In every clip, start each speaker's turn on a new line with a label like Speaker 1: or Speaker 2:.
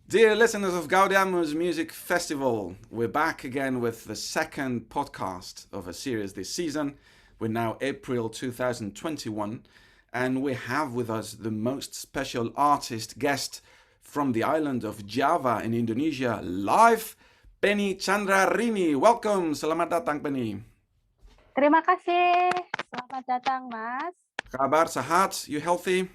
Speaker 1: Dear listeners of Gaudiamus Music Festival, we're back again with the second podcast of a series this season. We're now April 2021, and we have with us the most special artist guest from the island of Java in Indonesia, live, Peni Candra Rini. Welcome, selamat datang Peni.
Speaker 2: Terima kasih. Selamat datang, Mas.
Speaker 1: Kabar sehat? You healthy?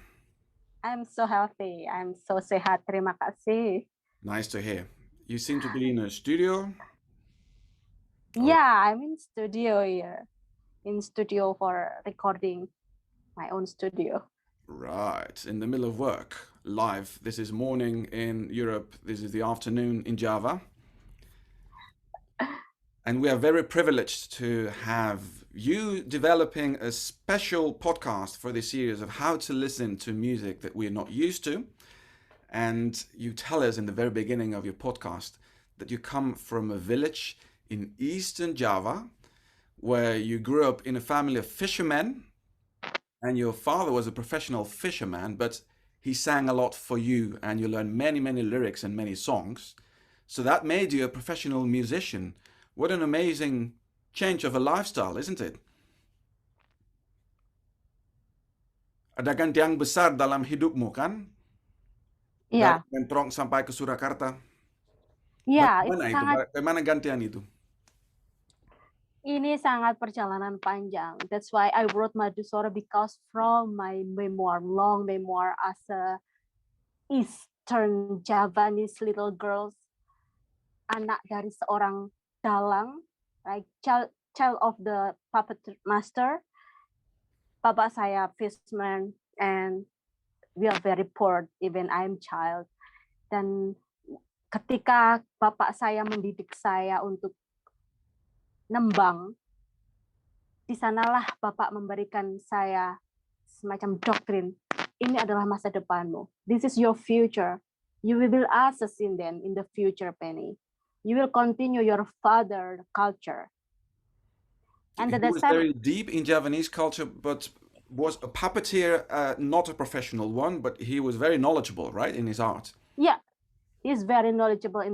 Speaker 2: I'm so healthy. I'm so sehat. Terima kasih.
Speaker 1: Nice to hear. You seem to be in a studio.
Speaker 2: Yeah, I'm in studio here. In studio for recording my own studio.
Speaker 1: Right, in the middle of work, live. This is morning in Europe. This is the afternoon in Java. And we are very privileged to have you developing a special podcast for this series of how to listen to music that we're not used to. And you tell us in the very beginning of your podcast that you come from a village in Eastern Java where you grew up in a family of fishermen, and your father was a professional fisherman, but he sang a lot for you and you learned many, many lyrics and many songs. So that made you a professional musician. What an amazing change of a lifestyle, isn't it? Ada gantian besar dalam hidupmu kan?
Speaker 2: Iya.
Speaker 1: Dari Mentrong sampai ke Surakarta.
Speaker 2: Iya,
Speaker 1: Bagaimana itu? Bagaimana gantian itu?
Speaker 2: Ini sangat perjalanan panjang. That's why I wrote Maduswara, because from my memoir, long memoir as a Eastern Javanese little girls, anak dari seorang dalang, like child of the puppet master. Bapak saya fisherman, and we are very poor, even I'm child. Dan ketika bapak saya mendidik saya untuk nembang, di sanalah bapak memberikan saya semacam doktrin. Ini adalah masa depanmu. This is your future. You will be assassin then in the future, Penny. You will continue your father culture. And
Speaker 1: He was very deep in Javanese culture, but was a puppeteer, not a professional one, but he was very knowledgeable, right, in his art.
Speaker 2: Yeah, he's very knowledgeable in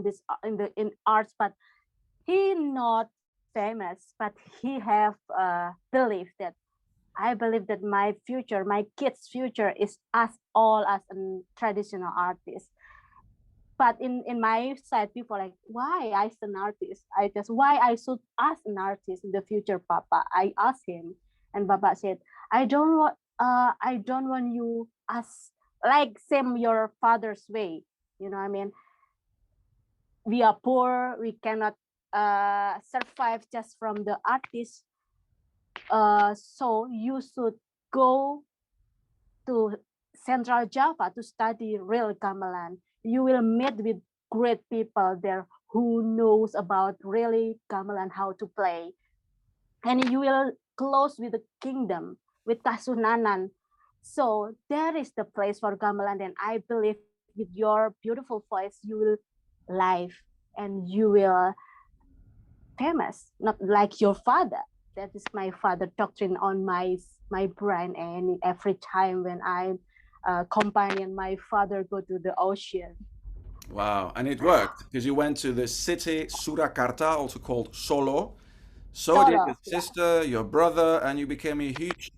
Speaker 2: arts, but he not famous, but he have belief that I believe that my future, my kids' future is as all as a traditional artist. But in my side, people like, why I an artist? Why I should ask an artist in the future, Papa? I asked him, and Papa said, I don't want you as like same your father's way. You know what I mean? We are poor. We cannot survive just from the artist. So you should go to Central Java to study real gamelan. You will meet with great people there who knows about really gamelan, how to play. And you will close with the kingdom, with Kasunanan. So there is the place for gamelan, and I believe with your beautiful voice, you will live and you will famous, not like your father. That is my father doctrine on my brain, and every time when I companion my father go to the ocean.
Speaker 1: Wow, and it worked because you went to the city Surakarta, also called Solo. So did your sister, your brother, and you became a huge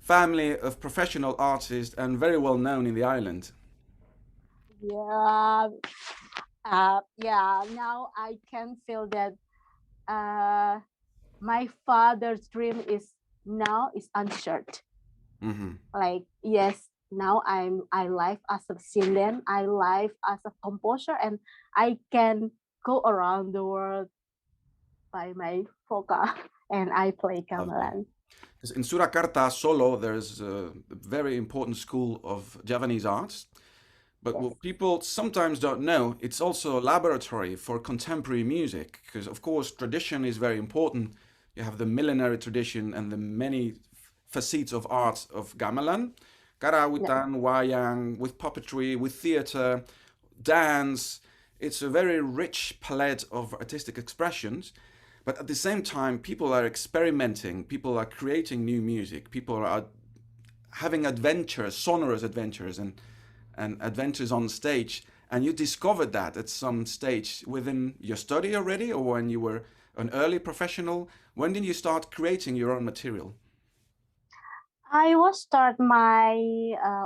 Speaker 1: family of professional artists and very well known in the island.
Speaker 2: Yeah, now I can feel that my father's dream is answered. Like, yes, now I live as a singer, I live as a composer, and I can go around the world by my vocal, and I play gamelan.
Speaker 1: In Surakarta, Solo, there's a very important school of Javanese arts. But what people sometimes don't know, it's also a laboratory for contemporary music, because of course tradition is very important. You have the millenary tradition and the many facets of art of gamelan, karawitan, wayang, with puppetry, with theater, dance. It's a very rich palette of artistic expressions. But at the same time, people are experimenting, people are creating new music, people are having adventures, sonorous adventures, and adventures on stage. And you discovered that at some stage within your study already, or when you were an early professional? When did you start creating your own material?
Speaker 2: I was start my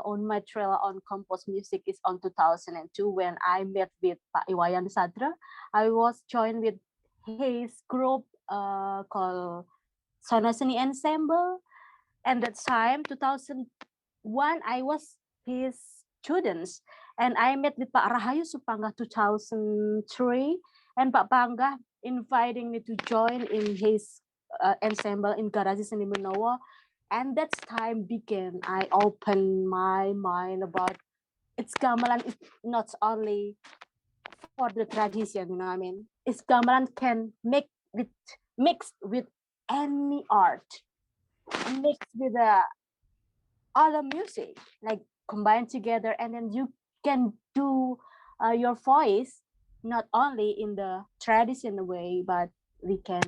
Speaker 2: own material on composed music is on 2002 when I met with Pak Iwayan Sadra. I was joined with his group called Sonaseni Ensemble. And that time, 2001, I was his students. And I met with Pak Rahayu Supangga 2003. And Pak Pangga inviting me to join in his ensemble in Garasi Seni Menowo. And that time began, I opened my mind about it's gamelan is not only for the tradition, you know what I mean? It's gamelan can make with mixed with any art, mixed with the other music, like combined together, and then you can do your voice not only in the traditional way, but we can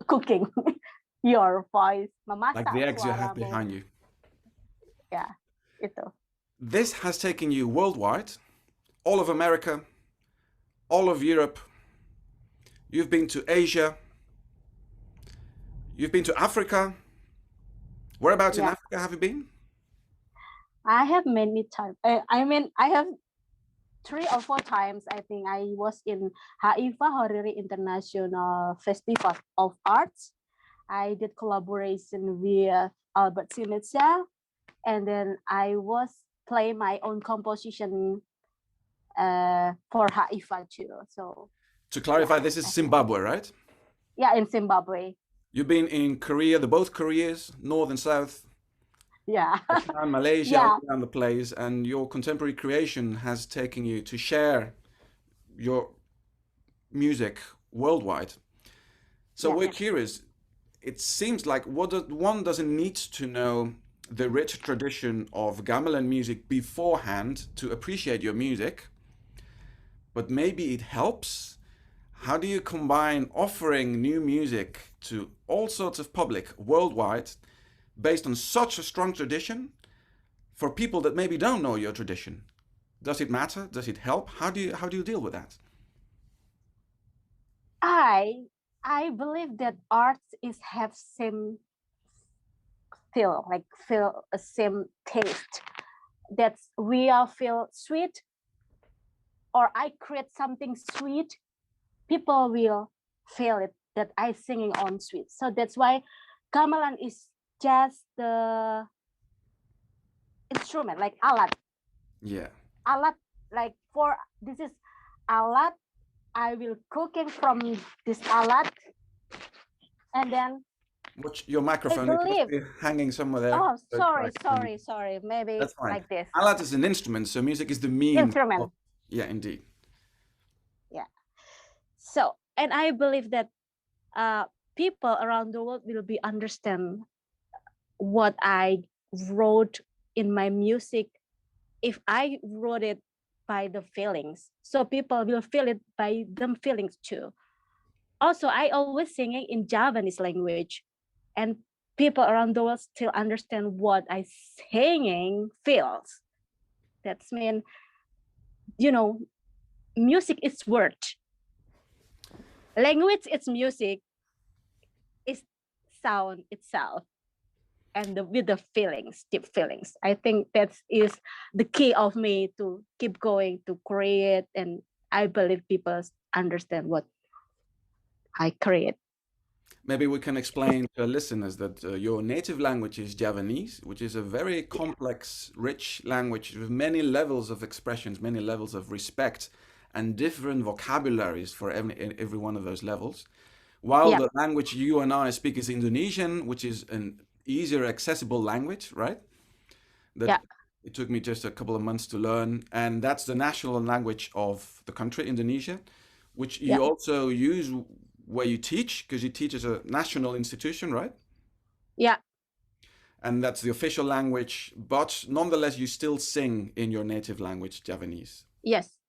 Speaker 2: cooking your voice, memasak
Speaker 1: Like the eggs you have
Speaker 2: suaramu.
Speaker 1: behind you.
Speaker 2: Yeah, itu.
Speaker 1: This has taken you worldwide, all of America, all of Europe. You've been to Asia. You've been to Africa. Whereabouts in
Speaker 2: Yeah.
Speaker 1: Africa have you been?
Speaker 2: I have many times. I have 3 or 4 times. I think I was in Haifa Hariri International Festival of Arts. I did collaboration with Albert Sinetsa, and then I was play my own composition for Haifa too. So
Speaker 1: To clarify,
Speaker 2: yeah,
Speaker 1: this is Zimbabwe, right?
Speaker 2: yeah, in Zimbabwe.
Speaker 1: You've been in Korea, both Koreas, North and South,
Speaker 2: Yeah.
Speaker 1: Japan, Malaysia,
Speaker 2: Yeah.
Speaker 1: all around the place, and your contemporary creation has taken you to share your music worldwide. So
Speaker 2: Yeah,
Speaker 1: we're
Speaker 2: yeah.
Speaker 1: curious. It seems like one doesn't need to know the rich tradition of gamelan music beforehand to appreciate your music, but maybe it helps. How do you combine offering new music to all sorts of public worldwide based on such a strong tradition for people that maybe don't know your tradition? Does it matter? Does it help? How do you deal with that?
Speaker 2: I believe that arts is have same feel a same taste. That's we all feel sweet, or I create something sweet, people will feel it that I singing on sweet. So that's why gamelan is just the instrument, like alat.
Speaker 1: Yeah.
Speaker 2: Alat, like for this is alat. I will cooking from this alat, and then
Speaker 1: Watch your microphone. It must be hanging somewhere there.
Speaker 2: oh,
Speaker 1: So
Speaker 2: sorry. Maybe
Speaker 1: that's fine.
Speaker 2: like this.
Speaker 1: Alat is an instrument, so music is the mean.
Speaker 2: Instrument.
Speaker 1: Yeah, indeed.
Speaker 2: Yeah. So, and I believe that people around the world will be understand what I wrote in my music if I wrote it by the feelings. So people will feel it by them feelings too. Also, I always singing in Javanese language, and people around the world still understand what I singing feels. That's mean, music is word. Language is music. Is sound itself, and with the feelings, deep feelings. I think that is the key of me to keep going to create, and I believe people understand what I create.
Speaker 1: Maybe we can explain to our listeners that your native language is Javanese, which is a very complex, rich language with many levels of expressions, many levels of respect, and different vocabularies for every one of those levels. While the language you and I speak is Indonesian, which is an easier accessible language, right? It took me just a couple of months to learn, and that's the national language of the country, Indonesia, which you also use where you teach, because you teach as a national institution, right?
Speaker 2: Yeah.
Speaker 1: And that's the official language, but nonetheless, you still sing in your native language, Javanese.
Speaker 2: Yes,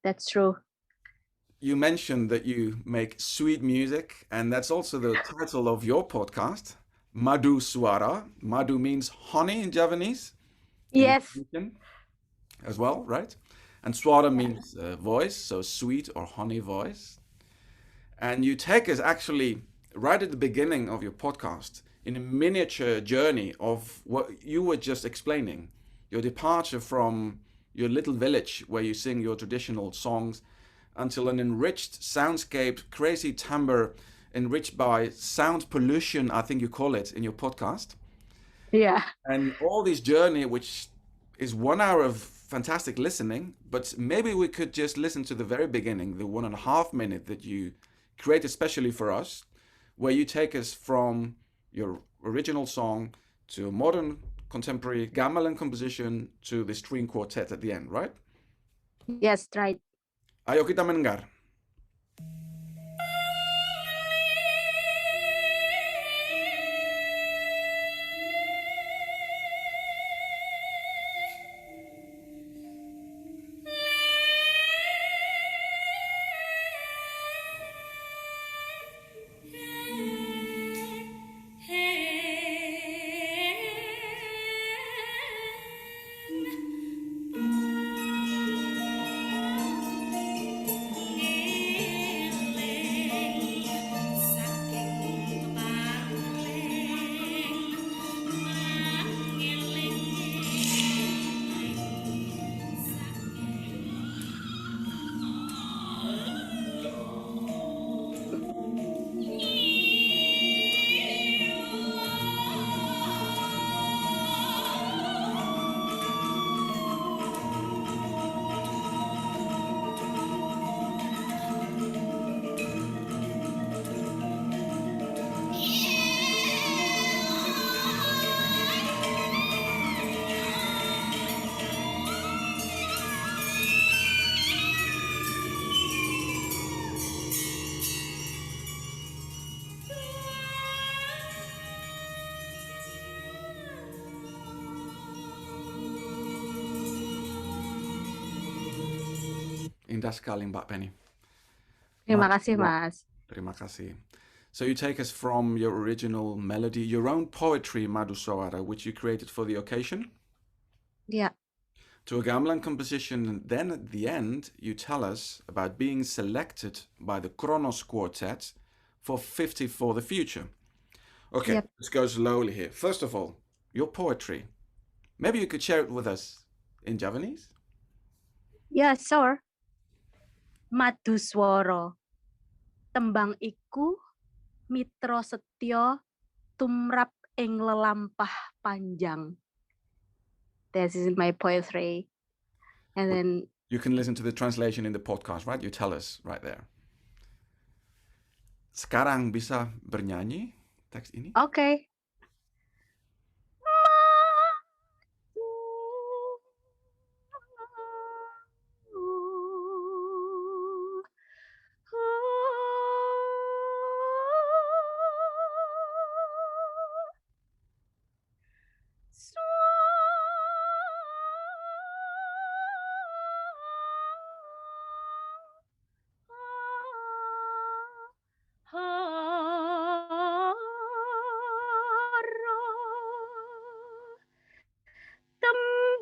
Speaker 2: that's true.
Speaker 1: You mentioned that you make sweet music, and that's also the title of your podcast, Maduswara. Madu means honey in Javanese.
Speaker 2: Yes.
Speaker 1: Indonesian as well, right? And swara means voice, so sweet or honey voice. And you take us actually right at the beginning of your podcast in a miniature journey of what you were just explaining, your departure from your little village where you sing your traditional songs until an enriched soundscape, crazy timbre, enriched by sound pollution, I think you call it in your podcast.
Speaker 2: Yeah.
Speaker 1: And all this journey, which is 1 hour of fantastic listening, but maybe we could just listen to the very beginning, the 1.5 minute that you created especially for us, where you take us from your original song to a modern contemporary gamelan composition to the string quartet at the end, right?
Speaker 2: Yes, right.
Speaker 1: Ayo kita mendengar. Indah sekali Mbak Penny.
Speaker 2: Terima kasih,
Speaker 1: Maduswara.
Speaker 2: Mas.
Speaker 1: Terima kasih. So you take us from your original melody, your own poetry, Maduswara, which you created for the occasion,
Speaker 2: Yeah.
Speaker 1: to a gamelan composition, and then at the end you tell us about being selected by the Kronos Quartet for 50 for the future. Okay,
Speaker 2: Yep.
Speaker 1: let's go slowly here. First of all, your poetry. Maybe you could share it with us in Javanese?
Speaker 2: Yeah, sure. Maduswara. Tembang iku mitra setya tumrap ing lelampah panjang. This is my poetry. And then
Speaker 1: You can listen to the translation in the podcast, right? You tell us right there. Sekarang bisa bernyanyi teks ini?
Speaker 2: okay.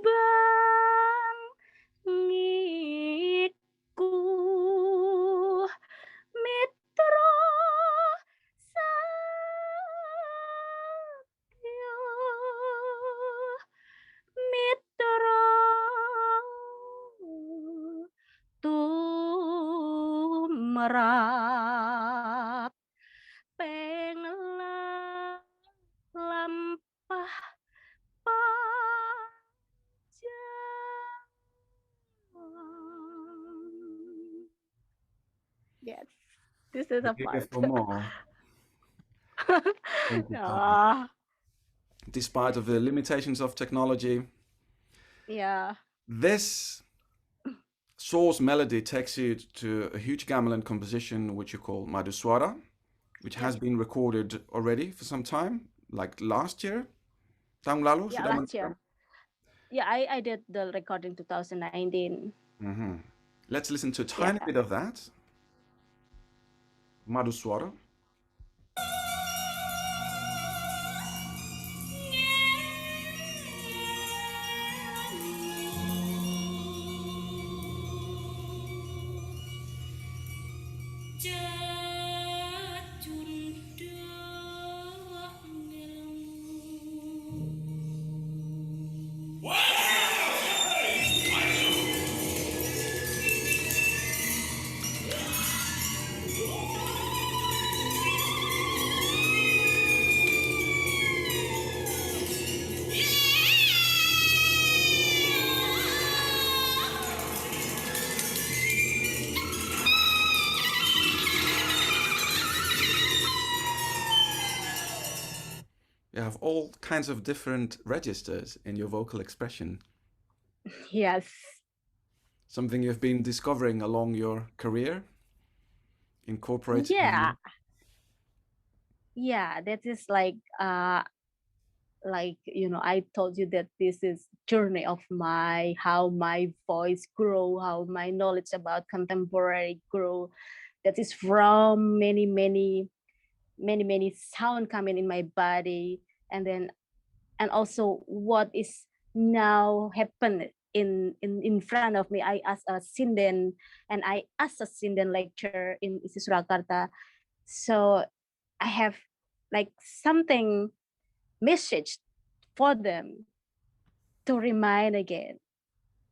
Speaker 2: Tembang iku mitra satya mitra tumrap lampah yes, this is a part.
Speaker 1: For more.
Speaker 2: Ah,
Speaker 1: Despite of the limitations of technology,
Speaker 2: yeah.
Speaker 1: this source melody takes you to a huge gamelan composition which you call Maduswara, which has been recorded already for some time, like last year. Tahun lalu
Speaker 2: Yeah,
Speaker 1: sudah
Speaker 2: last year. Yeah, I did the recording 2019.
Speaker 1: Let's listen to a tiny bit of that. Maduswara. kinds of different registers in your vocal expression.
Speaker 2: Yes.
Speaker 1: Something you've been discovering along your career, incorporating.
Speaker 2: Yeah, that is like I told you that this is journey of how my voice grow, how my knowledge about contemporary grow. That is from many sound coming in my body, and also what is now happen in front of me. I asked a sinden, and I asked a sinden lecture in ISI Surakarta. So I have like something message for them to remind again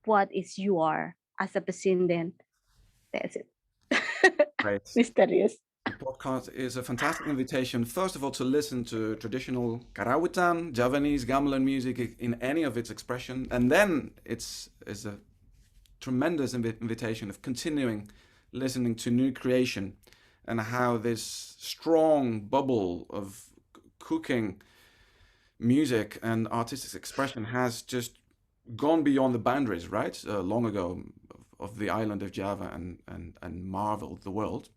Speaker 2: what is you are as a pesinden. That's it.
Speaker 1: Right.
Speaker 2: Mysterious.
Speaker 1: The podcast is a fantastic invitation, first of all, to listen to traditional Karawitan, Javanese, gamelan music in any of its expression, and then it's a tremendous invitation of continuing listening to new creation and how this strong bubble of cooking music and artistic expression has just gone beyond the boundaries, right? Long ago of the island of Java and marveled the world.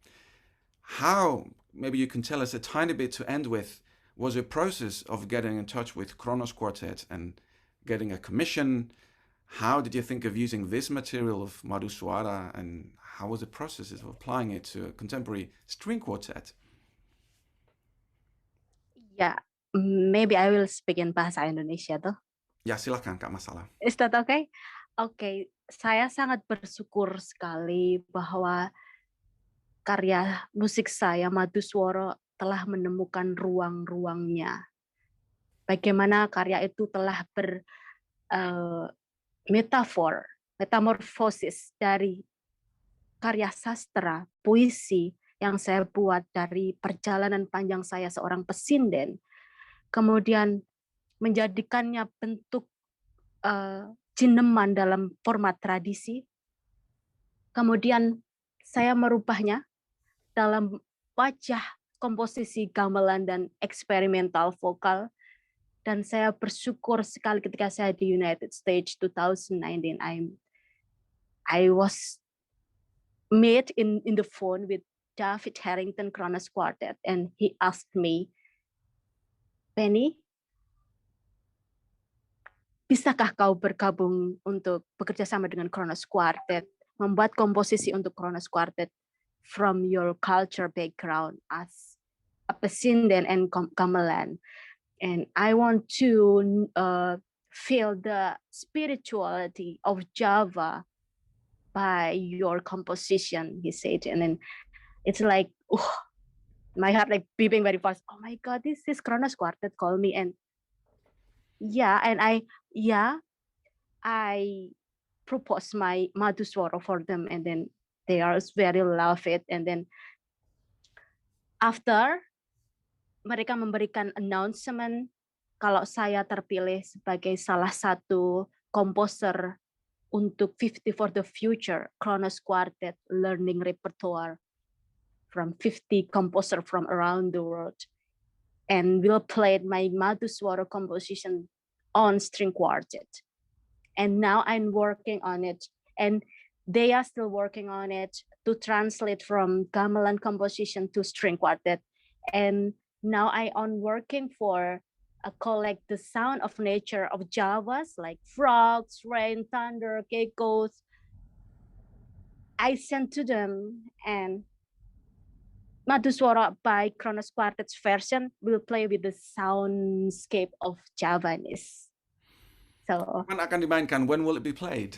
Speaker 1: How, maybe you can tell us a tiny bit to end with, was a process of getting in touch with Kronos Quartet and getting a commission? How did you think of using this material of Maduswara, and how was the process of applying it to a contemporary string quartet?
Speaker 2: Yeah, maybe I will speak in bahasa Indonesia tuh.
Speaker 1: Ya, silakan, Kak, masalah.
Speaker 2: Is that okay? Oke, saya sangat bersyukur sekali bahwa karya musik saya Maduswara telah menemukan ruang-ruangnya. Bagaimana karya itu telah metamorfosis dari karya sastra, puisi yang saya buat dari perjalanan panjang saya seorang pesinden, kemudian menjadikannya bentuk cineman dalam format tradisi, kemudian saya merubahnya dalam wajah komposisi gamelan dan eksperimental vokal. Dan saya bersyukur sekali ketika saya di United States 2019, I was met in the phone with David Harrington Kronos Quartet, and he asked me, Penny, bisakah kau bergabung untuk bekerja sama dengan Kronos Quartet, membuat komposisi untuk Kronos Quartet from your culture background as a pesinden and gamelan? And I want to feel the spirituality of Java by your composition, he said. And then it's like, my heart like beating very fast. Oh my God, this is Kronos Quartet call me. And I proposed my Maduswara for them, and then they are very love it. And then after mereka memberikan announcement kalau saya terpilih sebagai salah satu komposer untuk 50 for the Future Kronos Quartet Learning Repertoire from 50 composer from around the world, and will play my Maduswara composition on string quartet. And now I'm working on it, and they are still working on it to translate from gamelan composition to string quartet. And now I am working for collect the sound of nature of Javas like frogs, rain, thunder, geckos. I sent to them, and Maduswara by Kronos Quartet's version will play with the soundscape of Javanese. So
Speaker 1: When akan dimainkan? When will it be played?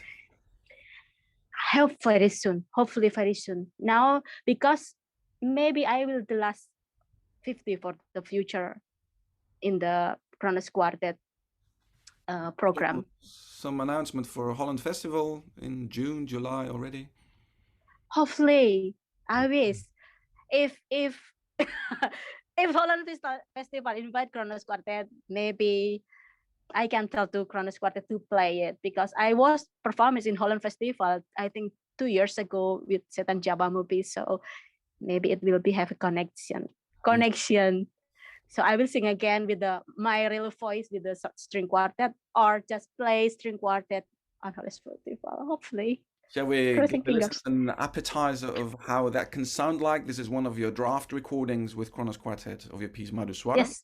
Speaker 2: Hopefully very soon. Now, because maybe I will the last 50 for the Future in the Kronos Quartet program.
Speaker 1: Some announcement for Holland Festival in June, July already?
Speaker 2: Hopefully, I wish. If if Holland Festival invite Kronos Quartet, maybe I can tell to Kronos Quartet to play it, because I was performing in Holland Festival, I think 2 years ago with Setan Java movie. So maybe it will be have a connection So I will sing again with my real voice with the string quartet, or just play string quartet on Holis Festival, hopefully.
Speaker 1: Shall we
Speaker 2: Crossing
Speaker 1: give the
Speaker 2: fingers.
Speaker 1: listeners an appetizer of how that can sound like? This is one of your draft recordings with Kronos Quartet of your piece Maduswara.
Speaker 2: Yes.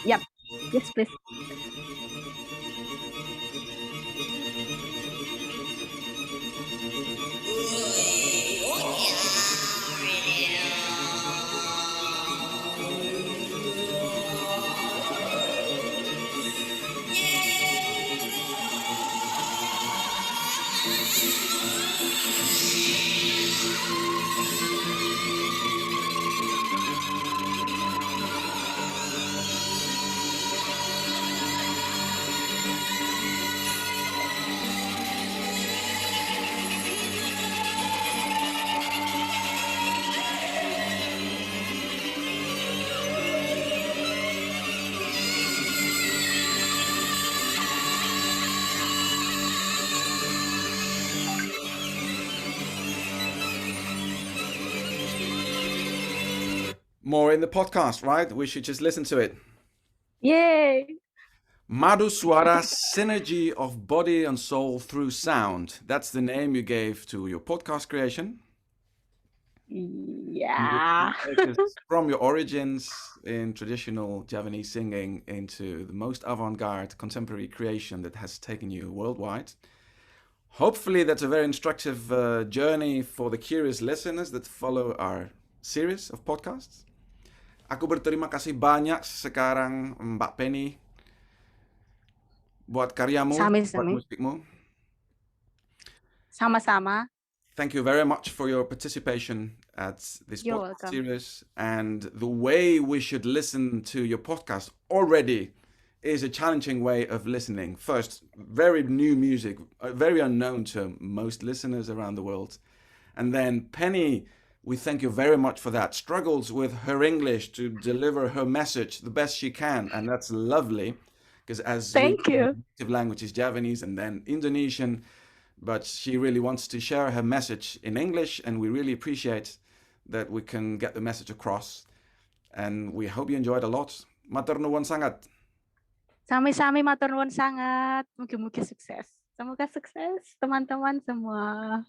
Speaker 2: Yep. Yes, please.
Speaker 1: More in the podcast, right? We should just listen to it.
Speaker 2: Yay!
Speaker 1: Maduswara, synergy of body and soul through sound. That's the name you gave to your podcast creation.
Speaker 2: Yeah.
Speaker 1: From your origins in traditional Javanese singing into the most avant-garde contemporary creation that has taken you worldwide. Hopefully that's a very instructive journey for the curious listeners that follow our series of podcasts. Aku berterima kasih banyak sekarang Mbak Peni buat karyamu, buat musikmu.
Speaker 2: Sama-sama.
Speaker 1: Thank you very much for your participation at this
Speaker 2: You're
Speaker 1: podcast
Speaker 2: welcome.
Speaker 1: series. And the way we should listen to your podcast already is a challenging way of listening. First, very new music, very unknown to most listeners around the world. And then Penny, we thank you very much for that. Struggles with her English to deliver her message the best she can. And that's lovely because as
Speaker 2: Thank you.
Speaker 1: native language is Javanese and then Indonesian, but she really wants to share her message in English, and we really appreciate that we can get the message across. And we hope you enjoyed a lot. Matur nuwun sangat.
Speaker 2: Sami-sami matur nuwun sangat. Mugi-mugi sukses. Semoga sukses teman-teman semua.